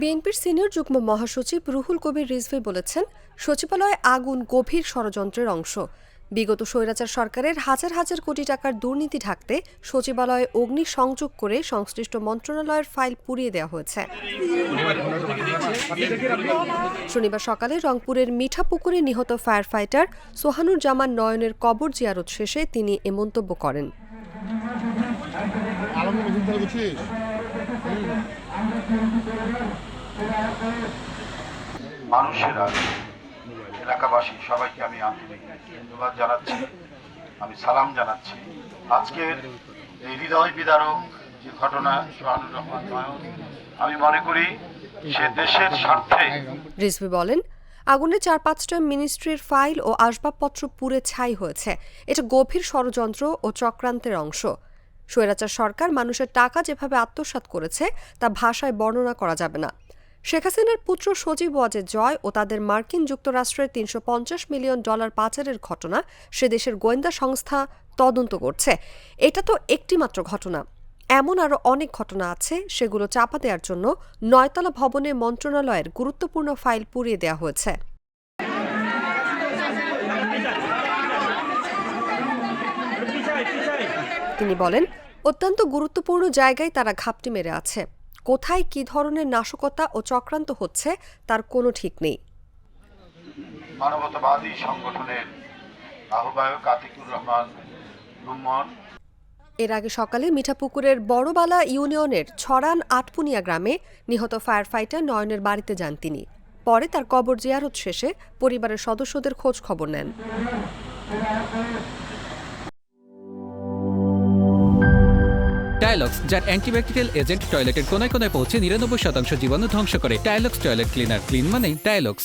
বিএনপির সিনিয়র যুগ্ম মহাসচিব রুহুল কবির রিজভী বলেছেন, সচিবালয়ে আগুন গভীর ষড়যন্ত্রের অংশ। বিগত স্বৈরাচার সরকারের হাজার হাজার কোটি টাকার দুর্নীতি ঢাকতে সচিবালয়ে অগ্নি সংযোগ করে সংশ্লিষ্ট মন্ত্রণালয়ের ফাইল পুড়িয়ে দেওয়া হয়েছে। শনিবার সকালে রংপুরের মিঠাপুকুরে নিহত ফায়ার ফাইটার সোহানুর জামান নয়নের কবর জিয়ারত শেষে তিনি এ মন্তব্য করেন। মানুষেরা, এলাকাবাসী সবাইকে আমি আন্তরিক ধন্যবাদ জানাচ্ছি, আমি সালাম জানাচ্ছি। আজকের এই হৃদয় বিদারক যে ঘটনা, সোহানুর রহমান নয়ন, আমি মনে করি সে দেশের স্বার্থে। রিজভী বলেন, আগুনে ৪-৫টা মিনিস্ট্রির ফাইল ও আসবাবপত্র পুড়ে ছাই হয়েছে। এটা গভীর ষড়যন্ত্র ও চক্রান্তের অংশ। স্বৈরাচার সরকার মানুষের টাকা যেভাবে আত্মসাৎ করেছে তা ভাষায় বর্ণনা করা যাবে না। শেখ হাসিনার পুত্র সজীব ওয়াজেদ জয় ও তাদের মার্কিন যুক্তরাষ্ট্রের $৩৫০ মিলিয়ন পাচারের ঘটনা সে দেশের গোয়েন্দা সংস্থা তদন্ত করছে। এটা তো একটিমাত্র ঘটনা, এমন আরও অনেক ঘটনা আছে। সেগুলো চাপা দেওয়ার জন্য ৯তলা ভবনে মন্ত্রণালয়ের গুরুত্বপূর্ণ ফাইল পুড়িয়ে দেওয়া হয়েছে। তিনি বলেন, অত্যন্ত গুরুত্বপূর্ণ জায়গায় তারা ঘাপটি মেরে আছে। কোথায় কি ধরনের নাশকতা ও চক্রান্ত হচ্ছে তার কোনো ঠিক নেই। মানবতাবাদী সংগঠনের আহ্বায়ক আতিকুর রহমান রুম্মন এর আগে সকালে মিঠাপুকুরের বড়বালা ইউনিয়নের ছড়ান আটপুনিয়া গ্রামে নিহত ফায়ার ফাইটার নয়নের বাড়িতে যান তিনি। পরে তার কবর জিয়ারত শেষে পরিবারের সদস্যদের খোঁজ খবর নেন। টাইলক্স, যার অ্যান্টিব্যাকটেরিয়াল এজেন্ট টয়লেটের কোনায় কোনায় পৌঁছে ৯৯% জীবাণু ধ্বংস করে। টাইলক্স টয়লেট ক্লিনার, ক্লিন মানে টাইলক্স।